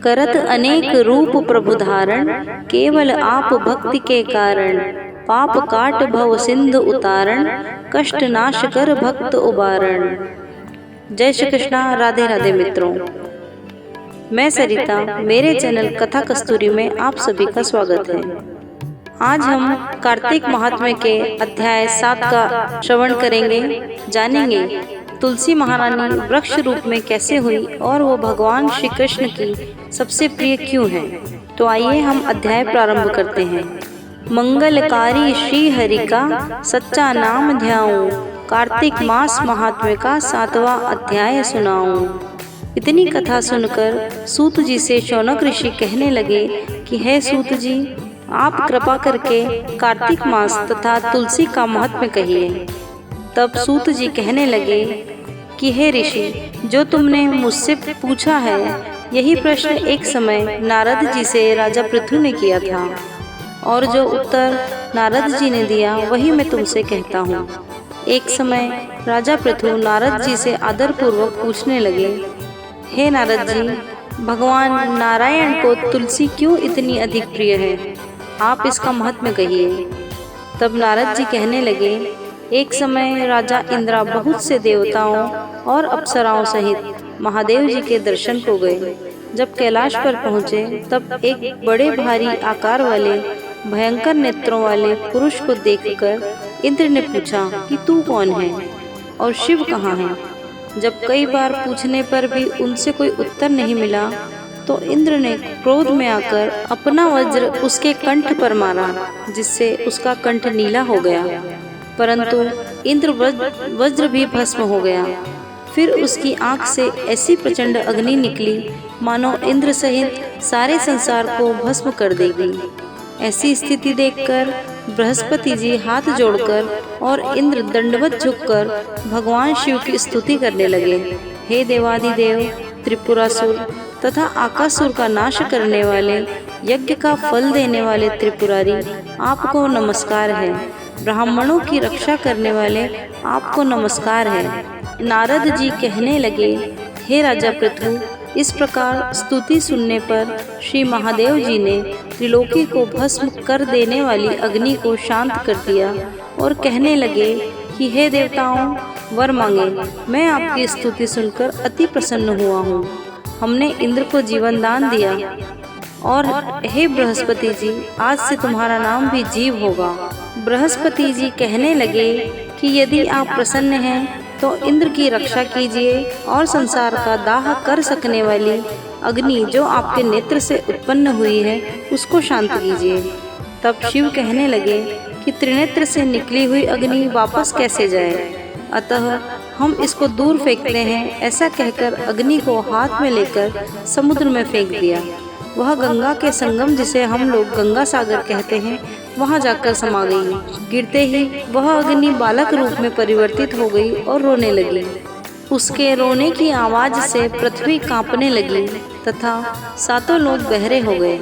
करत अनेक रूप प्रभु धारण, केवल आप भक्ति के कारण। पाप काट भव सिंधु उतारण, कष्ट नाश कर भक्त उबारण। जय श्री कृष्णा। राधे राधे मित्रों, मैं सरिता, मेरे चैनल कथा कस्तूरी में आप सभी का स्वागत है। आज हम कार्तिक महात्म्य के अध्याय 7 का श्रवण करेंगे, जानेंगे तुलसी महारानी वृक्ष रूप में कैसे हुई और वो भगवान श्री कृष्ण की सबसे प्रिय क्यों है। तो आइए हम अध्याय प्रारंभ करते हैं। मंगलकारी श्री हरि का सच्चा नाम ध्याऊं, कार्तिक मास महात्म्य का 7वां अध्याय सुनाऊं। इतनी कथा सुनकर सूत जी से शौनक ऋषि कहने लगे कि हे सूत जी, आप कृपा करके कार्तिक मास तथा तुलसी का महात्म्य कहिए। तब सूत जी कहने लगे कि हे ऋषि, जो तुमने मुझसे पूछा है, यही प्रश्न एक समय नारद जी से राजा पृथु ने किया था, और जो उत्तर नारद जी ने दिया वही मैं तुमसे कहता हूँ। एक समय राजा पृथु नारद जी से आदर पूर्वक पूछने लगे, हे नारद जी, भगवान नारायण को तुलसी क्यों इतनी अधिक प्रिय है? आप इसका महत्व कहिए। तब नारद जी कहने लगे, एक समय राजा इंद्रा बहुत से देवताओं और अप्सराओं सहित महादेव जी के दर्शन को गए। जब कैलाश पर पहुँचे तब एक बड़े भारी आकार वाले भयंकर नेत्रों वाले पुरुष को देखकर इंद्र ने पूछा कि तू कौन है और शिव कहाँ है? जब कई बार पूछने पर भी उनसे कोई उत्तर नहीं मिला तो इंद्र ने क्रोध में आकर अपना वज्र उसके कंठ पर मारा, जिससे उसका कंठ नीला हो गया, परंतु इंद्र वज्र भी भस्म हो गया। फिर उसकी आंख से ऐसी प्रचंड अग्नि निकली मानो इंद्र सहित सारे संसार को भस्म कर देगी। ऐसी स्थिति देखकर बृहस्पति जी हाथ जोड़कर और इंद्र दंडवत झुककर भगवान शिव की स्तुति करने लगे। हे देवाधिदेव, त्रिपुरासुर तथा आकासुर का नाश करने वाले, यज्ञ का फल देने वाले त्रिपुरारी, आपको नमस्कार है। ब्राह्मणों की रक्षा करने वाले, आपको नमस्कार है। नारद जी कहने लगे, हे राजा पृथु, इस प्रकार स्तुति सुनने पर श्री महादेव जी ने त्रिलोकी को भस्म कर देने वाली अग्नि को शांत कर दिया और कहने लगे कि हे देवताओं, वर मांगे। मैं आपकी स्तुति सुनकर अति प्रसन्न हुआ हूँ। हमने इंद्र को जीवन दान दिया, और हे बृहस्पति जी, आज से तुम्हारा नाम भी जीव होगा। बृहस्पति जी कहने लगे कि यदि आप प्रसन्न हैं तो इंद्र की रक्षा कीजिए और संसार का दाह कर सकने वाली अग्नि जो आपके नेत्र से उत्पन्न हुई है उसको शांत कीजिए। तब शिव कहने लगे कि त्रिनेत्र से निकली हुई अग्नि वापस कैसे जाए, अतः हम इसको दूर फेंकते हैं। ऐसा कहकर अग्नि को हाथ में लेकर समुद्र में फेंक दिया। वह गंगा के संगम, जिसे हम लोग गंगा सागर कहते हैं, वहां जाकर समा गई। गिरते ही वह अग्नि बालक रूप में परिवर्तित हो गई और रोने लगी। उसके रोने की आवाज से पृथ्वी कांपने लगी तथा सातों लोग बहरे हो गए।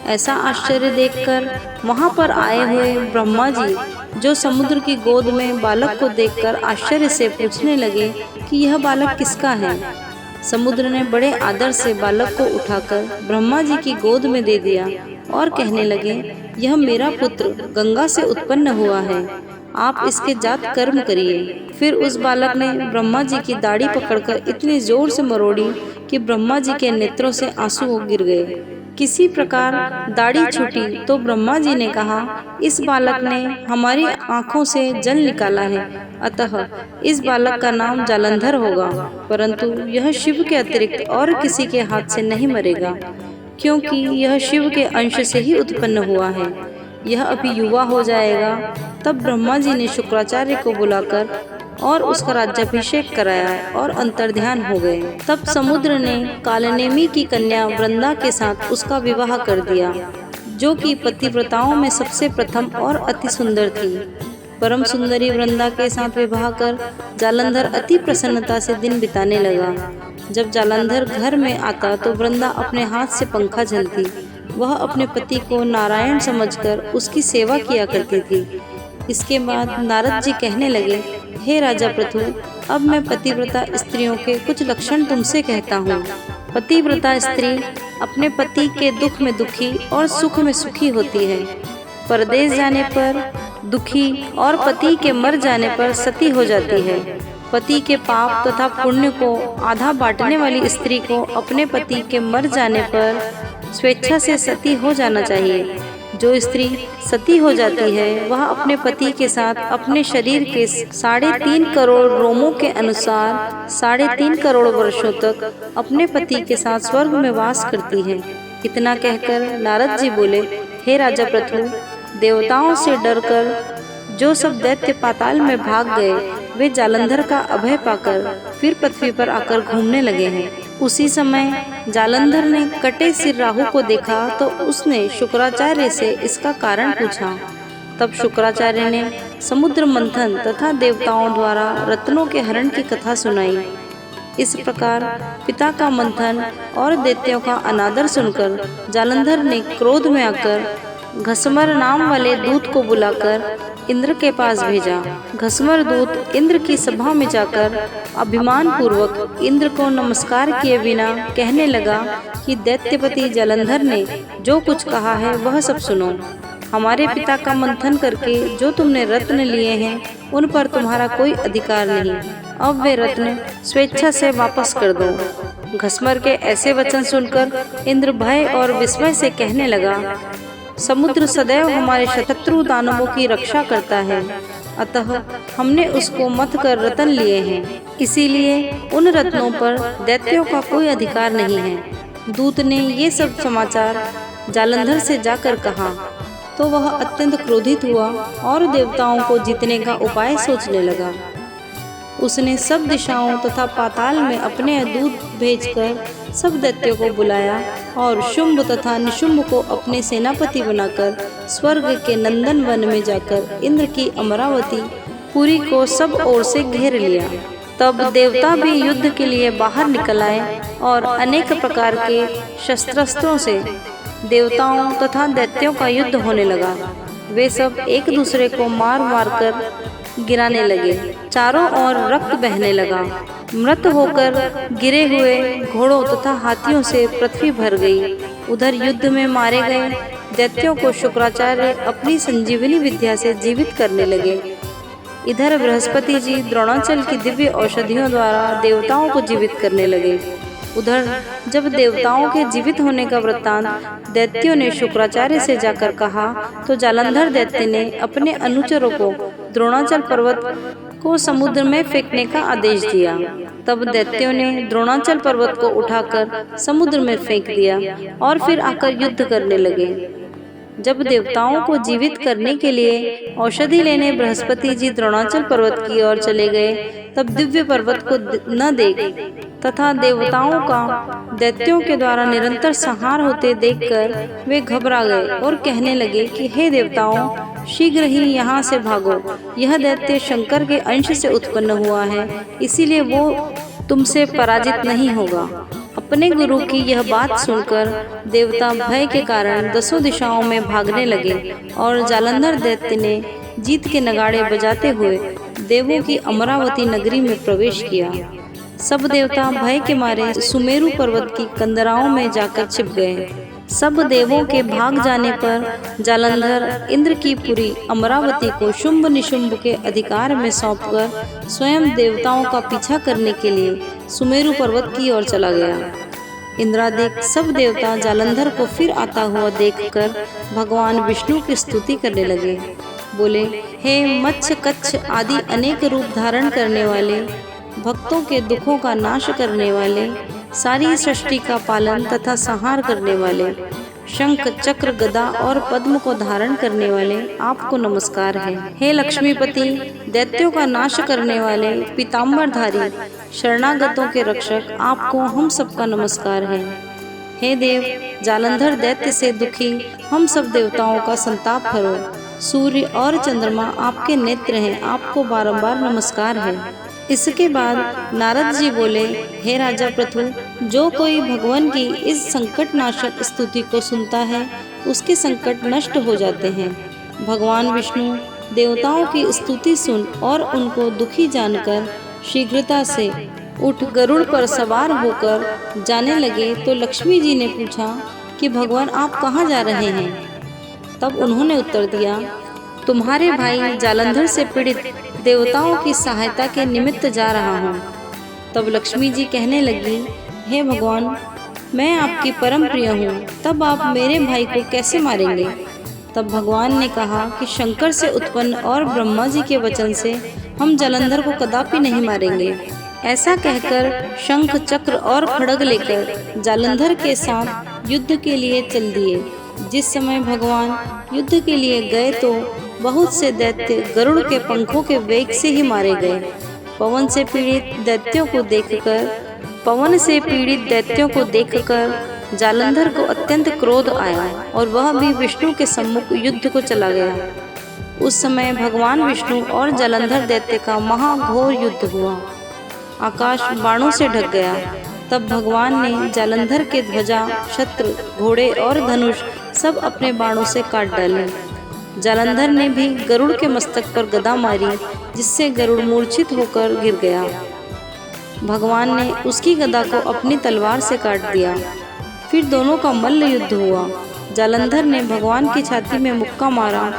ऐसा आश्चर्य देखकर वहां पर आए हुए ब्रह्मा जी, जो समुद्र की गोद में बालक को देखकर आश्चर्य से पूछने लगे कि यह बालक किसका है। समुद्र ने बड़े आदर से बालक को उठाकर ब्रह्मा जी की गोद में दे दिया और कहने लगे, यह मेरा पुत्र गंगा से उत्पन्न हुआ है, आप इसके जात कर्म करिए। फिर उस बालक ने ब्रह्मा जी की दाढ़ी पकड़कर इतनी जोर से मरोड़ी कि ब्रह्मा जी के नेत्रों से आंसू गिर गए। किसी प्रकार दाढ़ी छूटी तो ब्रह्मा जी ने कहा, इस बालक ने हमारी आंखों से जल निकाला है, अतः इस बालक का नाम जालंधर होगा, परंतु यह शिव के अतिरिक्त और किसी के हाथ से नहीं मरेगा, क्योंकि यह शिव के अंश से ही उत्पन्न हुआ है। यह अभी युवा हो जाएगा। तब ब्रह्मा जी ने शुक्राचार्य को बुलाकर और उसका राज्याभिषेक कराया और अंतर्ध्यान हो गए। तब समुद्र ने कालनेमी की कन्या वृंदा के साथ उसका विवाह कर दिया, जो कि पतिव्रताओं में सबसे प्रथम और अति सुंदर थी। परम सुंदरी वृंदा के साथ विवाह कर जालंधर अति प्रसन्नता से दिन बिताने लगा। जब जालंधर घर में आता तो वृंदा अपने हाथ से पंखा झलती। वह अपने पति को नारायण समझकर उसकी सेवा किया करती थी। इसके बाद नारद जी कहने लगे, हे राजा पृथु, अब मैं पतिव्रता स्त्रियों के कुछ लक्षण तुमसे कहता हूँ। पतिव्रता स्त्री अपने पति के दुख में दुखी और सुख में सुखी होती है। परदेश जाने पर दुखी और पति के मर जाने पर सती हो जाती है। पति के पाप तथा पुण्य को आधा बांटने वाली स्त्री को अपने पति के मर जाने पर स्वेच्छा से सती हो जाना चाहिए। जो स्त्री सती हो जाती है वह अपने पति के साथ अपने शरीर के 3.5 करोड़ रोमों के अनुसार 3.5 करोड़ वर्षों तक अपने पति के साथ स्वर्ग में वास करती है। इतना कहकर नारद जी बोले, हे राजा पृथु, देवताओं से डरकर जो सब दैत्य पाताल में भाग गए वे जालंधर का अभय पाकर फिर पृथ्वी पर आकर घूमने लगे हैं। उसी समय जालंधर ने कटे सिर राहु को देखा तो उसने शुक्राचार्य से इसका कारण पूछा। तब शुक्राचार्य ने समुद्र मंथन तथा देवताओं द्वारा रत्नों के हरण की कथा सुनाई। इस प्रकार पिता का मंथन और दैत्यों का अनादर सुनकर जालंधर ने क्रोध में आकर घसमर नाम वाले दूत को बुलाकर इंद्र के पास भेजा। घसमर दूत इंद्र की सभा में जाकर अभिमान पूर्वक इंद्र को नमस्कार किए बिना कहने लगा कि दैत्यपति जालंधर ने जो कुछ कहा है वह सब सुनो। हमारे पिता का मंथन करके जो तुमने रत्न लिए हैं उन पर तुम्हारा कोई अधिकार नहीं। अब वे रत्न स्वेच्छा से वापस कर दो। घसमर के ऐसे वचन सुनकर इंद्र भय और विस्मय से कहने लगा, समुद्र सदैव हमारे शत्रु दानवों की रक्षा करता है, अतः हमने उसको मथ कर रत्न लिए हैं, इसीलिए उन रत्नों पर दैत्यों का कोई अधिकार नहीं है। दूत ने ये सब समाचार जालंधर से जाकर कहा तो वह अत्यंत क्रोधित हुआ और देवताओं को जीतने का उपाय सोचने लगा। उसने सब दिशाओं तथा पाताल में अपने दूत भेजकर सब दैत्यों को बुलाया और शुंभ तथा निशुंभ को अपने सेनापति बनाकर स्वर्ग के नंदन वन में जाकर इंद्र की अमरावती पुरी को सब ओर से घेर लिया। तब देवता भी युद्ध के लिए बाहर निकल आए और अनेक प्रकार के शस्त्रास्त्रों से देवताओं तथा दैत्यों का युद्ध होने लगा। वे सब एक दूसरे को मार मार कर गिराने लगे। चारों ओर रक्त बहने लगा। मृत होकर गिरे हुए घोड़ों तथा हाथियों से पृथ्वी भर गई। उधर युद्ध में मारे गए दैत्यों को शुक्राचार्य अपनी संजीवनी विद्या से जीवित करने लगे। इधर बृहस्पति जी द्रोणाचल की दिव्य औषधियों द्वारा देवताओं को जीवित करने लगे। उधर जब देवताओं के जीवित होने का वृत्तांत दैत्यों ने शुक्राचार्य से जाकर कहा तो जालंधर दैत्य ने अपने अनुचरों को द्रोणाचल पर्वत को समुद्र में फेंकने का आदेश दिया। तब दैत्यों ने द्रोणाचल पर्वत को उठाकर समुद्र में फेंक दिया और फिर आकर युद्ध करने लगे। जब देवताओं को जीवित करने के लिए औषधि लेने बृहस्पति जी द्रोणाचल पर्वत की ओर चले गए तब दिव्य पर्वत को न देख तथा देवताओं का दैत्यों के द्वारा निरंतर संहार होते देखकर वे घबरा गए और कहने लगे कि हे देवताओं, शीघ्र ही यहाँ से भागो। यह दैत्य शंकर के अंश से उत्पन्न हुआ है, इसीलिए वो तुमसे पराजित नहीं होगा। अपने गुरु की यह बात सुनकर देवता भय के कारण 10 दिशाओं में भागने लगे और जालंधर दैत्य ने जीत के नगाड़े बजाते हुए देवों की अमरावती नगरी में प्रवेश किया। सब देवता भय के मारे सुमेरु पर्वत की कंदराओं में जाकर छिप गए। सब देवों के भाग जाने पर जालंधर इंद्र की पुरी अमरावती को शुंभ निशुंभ के अधिकार में सौंपकर स्वयं देवताओं का पीछा करने के लिए सुमेरु पर्वत की ओर चला गया। इंद्रादिक सब देवता जालंधर को फिर आता हुआ देखकर भगवान विष्णु की स्तुति करने लगे। बोले, हे मत्स्य कच्छ आदि अनेक रूप धारण करने वाले, भक्तों के दुखों का नाश करने वाले, सारी सृष्टि का पालन तथा संहार करने वाले, शंख चक्र गदा और पद्म को धारण करने वाले, आपको नमस्कार है। हे लक्ष्मीपति, दैत्यों का नाश करने वाले, पीताम्बरधारी, शरणागतों के रक्षक, आपको हम सबका नमस्कार है। हे देव, जालंधर दैत्य से दुखी हम सब देवताओं का संताप हरो। सूर्य और चंद्रमा आपके नेत्र हैं, आपको बारंबार नमस्कार है। इसके बाद नारद जी बोले, हे राजा पृथु, जो कोई भगवान की इस संकट नाशक स्तुति को सुनता है उसके संकट नष्ट हो जाते हैं। भगवान विष्णु देवताओं की स्तुति सुन और उनको दुखी जानकर शीघ्रता से उठ गरुड़ पर सवार होकर जाने लगे तो लक्ष्मी जी ने पूछा कि भगवान आप कहाँ जा रहे हैं। तब उन्होंने उत्तर दिया, तुम्हारे भाई जालंधर से पीड़ित देवताओं की सहायता के निमित्त जा रहा हूँ। तब लक्ष्मी जी कहने लगी, हे भगवान, मैं आपकी परम प्रिय हूँ, तब आप मेरे भाई को कैसे मारेंगे। तब भगवान ने कहा कि शंकर से उत्पन्न और ब्रह्मा जी के वचन से हम जालंधर को कदापि नहीं मारेंगे। ऐसा कहकर शंख चक्र और खड्ग लेकर जालंधर के साथ युद्ध के लिए चल दिए। जिस समय भगवान युद्ध के लिए गए तो बहुत से दैत्य गरुड़ के पंखों के वेग से ही मारे गए। पवन से पीड़ित दैत्यों को देखकर जालंधर को अत्यंत क्रोध आया और वह भी विष्णु के सम्मुख युद्ध को चला गया। उस समय भगवान विष्णु और जालंधर दैत्य का महाघोर युद्ध हुआ। आकाश बाणों से ढक गया। तब भगवान ने जालंधर के ध्वजा, छत्र, घोड़े और धनुष सब अपने बाणों से काट डाले। जालंधर ने भी गरुड़ के मस्तक पर गदा मारी, जिससे गरुड़ मूर्छित होकर गिर गया। भगवान ने उसकी गदा को अपनी तलवार से काट दिया। फिर दोनों का मल्ल युद्ध हुआ। जालंधर ने भगवान की छाती में मुक्का मारा।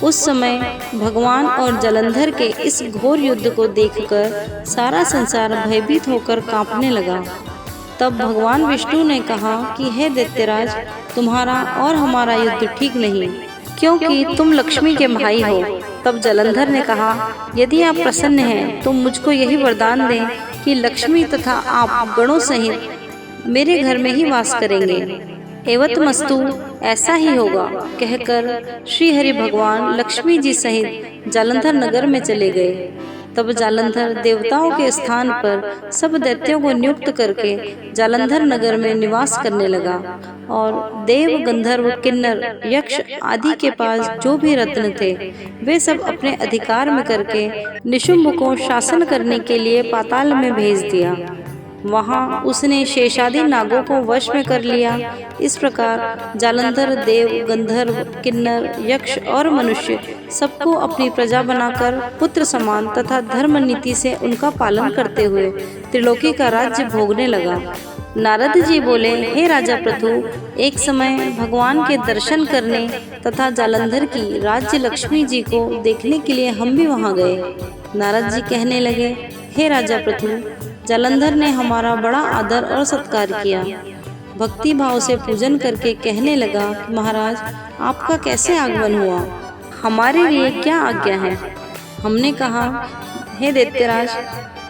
उस समय भगवान और जालंधर के इस घोर युद्ध को देखकर सारा संसार भयभीत होकर कांपने लगा। तब भगवान विष्णु ने कहा कि हे दैत्यराज, तुम्हारा और हमारा युद्ध ठीक नहीं, क्योंकि तुम लक्ष्मी के भाई हो। तब जालंधर ने कहा, यदि आप प्रसन्न हैं तो मुझको यही वरदान दें कि लक्ष्मी तथा आप गणों सहित मेरे घर में ही वास करेंगे। एवतमस्तु, ऐसा ही होगा, कहकर श्री हरि भगवान लक्ष्मी जी सहित जालंधर नगर में चले गए। तब जालंधर देवताओं के स्थान पर सब दैत्यों को नियुक्त करके जालंधर नगर में निवास करने लगा और देव, गंधर्व, किन्नर, यक्ष आदि के पास जो भी रत्न थे वे सब अपने अधिकार में करके निशुंभ को शासन करने के लिए पाताल में भेज दिया। वहाँ उसने शेषादि नागों को वश में कर लिया। इस प्रकार जालंधर देव, गंधर्व, किन्नर, यक्ष और मनुष्य सबको अपनी प्रजा बनाकर पुत्र समान तथा धर्म नीति से उनका पालन करते हुए त्रिलोकी का राज्य भोगने लगा। नारद जी बोले, हे राजा पृथु, एक समय भगवान के दर्शन करने तथा जालंधर की राज्य लक्ष्मी जी को देखने के लिए हम भी वहाँ गए। नारद जी कहने लगे, हे राजा पृथु, जालंधर ने हमारा बड़ा आदर और सत्कार किया। भक्ति भाव से पूजन करके कहने लगा, महाराज, आपका कैसे आगमन हुआ, हमारे लिए क्या आज्ञा है। हमने कहा, हे दैत्यराज,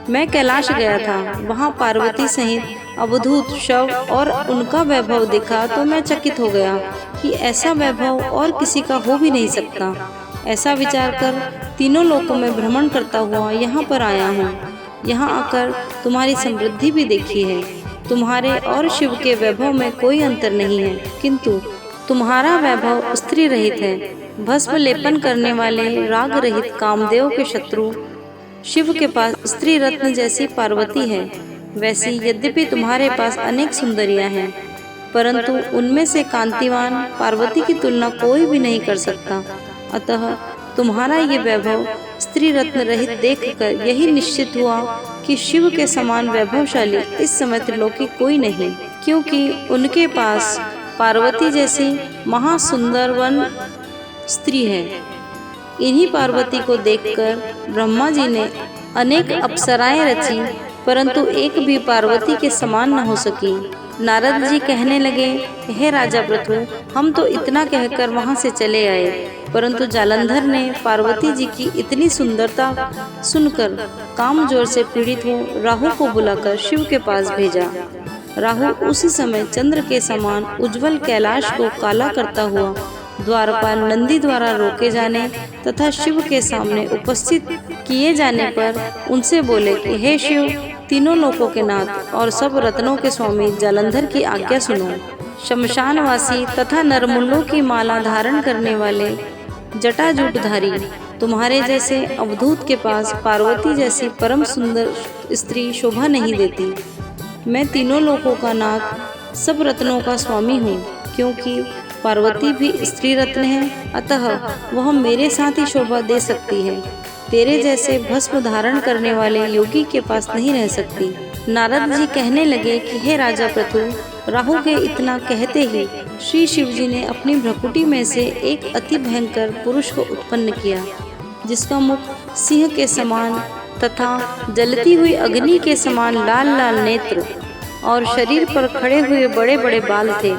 मैं कैलाश गया था, वहाँ पार्वती सहित अवधूत शव और उनका वैभव देखा तो मैं चकित हो गया कि ऐसा वैभव और किसी का हो भी नहीं सकता। ऐसा विचार कर तीनों लोकों में भ्रमण करता हुआ यहाँ पर आया हूँ। यहाँ आकर तुम्हारी समृद्धि भी देखी है। तुम्हारे और शिव के वैभव में कोई अंतर नहीं है, किंतु तुम्हारा वैभव स्त्री रहित है। भस्म लेपन करने वाले राग रहित कामदेव के शत्रु शिव के पास स्त्री रत्न जैसी पार्वती है। वैसी यद्यपि तुम्हारे पास अनेक सुंदरियां हैं, परंतु उनमें से कांतिवान पार्वती की तुलना कोई भी नहीं कर सकता। अतः तुम्हारा ये वैभव स्त्री रत्न रहित देखकर यही निश्चित हुआ कि शिव के समान वैभवशाली इस समय त्रिलोकी कोई नहीं, क्योंकि उनके पास पार्वती जैसी महासुंदरवन स्त्री है। इन्हीं पार्वती को देखकर ब्रह्मा जी ने अनेक अप्सराएं रची, परंतु एक भी पार्वती के समान न हो सकी। नारद जी कहने लगे, हे राजा पृथु, हम तो इतना कहकर वहां से चले आए, परंतु जालंधर ने पार्वती जी की इतनी सुंदरता सुनकर कामजोर से पीड़ित हो राहु को बुलाकर शिव के पास भेजा। राहु उसी समय चंद्र के समान उज्जवल कैलाश को काला करता हुआ द्वारपाल नंदी द्वारा रोके जाने तथा शिव के सामने उपस्थित किए जाने पर उनसे बोले कि हे शिव, तीनों लोकों के नाथ और सब रत्नों के स्वामी जालंधर की आज्ञा सुनो। शमशानवासी तथा नरमुंडों की माला धारण करने वाले जटाजूटधारी तुम्हारे जैसे अवधूत के पास पार्वती जैसी परम सुंदर स्त्री शोभा नहीं देती। मैं तीनों लोकों का नाथ, सब रत्नों का स्वामी हूँ, क्योंकि पार्वती भी स्त्री रत्न है, अतः वह मेरे साथ ही शोभा दे सकती है। तेरे जैसे भस्म धारण करने वाले योगी के पास नहीं रह सकती। नारद जी कहने लगे कि हे राजा पृथु, राहु के इतना कहते ही श्री शिव जी ने अपनी भ्रकुटी में से एक अति भयंकर पुरुष को उत्पन्न किया, जिसका मुख सिंह के समान तथा जलती हुई अग्नि के समान लाल लाल नेत्र और शरीर पर खड़े हुए बड़े बड़े बाल थे।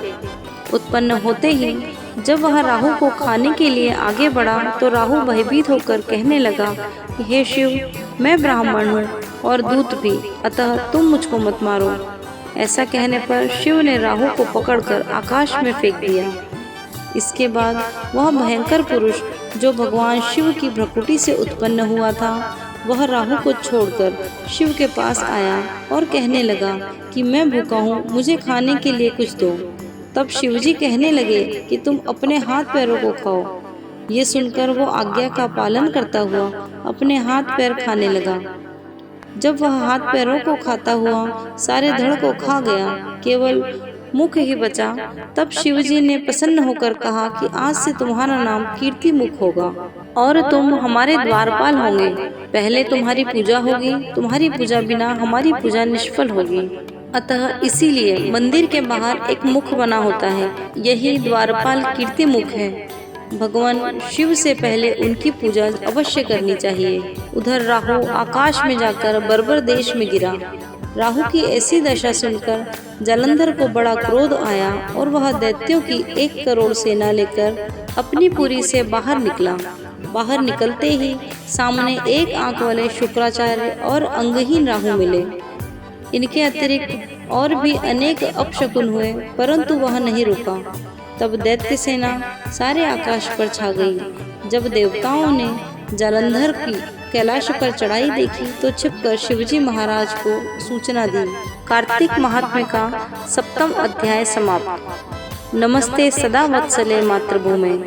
उत्पन्न होते ही जब वह राहु को खाने के लिए आगे बढ़ा तो राहु भयभीत होकर कहने लगा कि हे शिव, मैं ब्राह्मण हूँ और दूत भी, अतः तुम मुझको मत मारो। ऐसा कहने पर शिव ने राहु को पकड़कर आकाश में फेंक दिया। इसके बाद वह भयंकर पुरुष जो भगवान शिव की भ्रकुटी से उत्पन्न हुआ था, वह राहु को छोड़कर शिव के पास आया और कहने लगा कि मैं भूखा हूँ, मुझे खाने के लिए कुछ दो। तब शिवजी कहने लगे कि तुम अपने हाथ पैरों को खाओ। ये सुनकर वो आज्ञा का पालन करता हुआ अपने हाथ पैर खाने लगा। जब वह हाथ पैरों को खाता हुआ सारे धड़ को खा गया, केवल मुख ही बचा, तब शिवजी ने प्रसन्न होकर कहा कि आज से तुम्हारा नाम कीर्ति मुख होगा और तुम हमारे द्वारपाल होंगे। पहले तुम्हारी पूजा होगी, तुम्हारी पूजा बिना हमारी पूजा निष्फल होगी। अतः इसीलिए मंदिर के बाहर एक मुख बना होता है, यही द्वारपाल कीर्ति मुख है। भगवान शिव से पहले उनकी पूजा अवश्य करनी चाहिए। उधर राहु आकाश में जाकर बर्बर देश में गिरा। राहु की ऐसी दशा सुनकर जालंधर को बड़ा क्रोध आया और वह दैत्यों की 1 करोड़ सेना लेकर अपनी पुरी से बाहर निकला। बाहर निकलते ही सामने एक आंख वाले शुक्राचार्य और अंगहीन राहु मिले। इनके अतिरिक्त और भी अनेक अपशकुन हुए, परंतु वह नहीं रुका। तब दैत्य सेना सारे आकाश पर छा गई। जब देवताओं ने जालंधर की कैलाश पर चढ़ाई देखी तो छिपकर शिवजी महाराज को सूचना दी। कार्तिक महात्म्य का 7वां अध्याय समाप्त। नमस्ते सदा वत्सले मातृभूमि।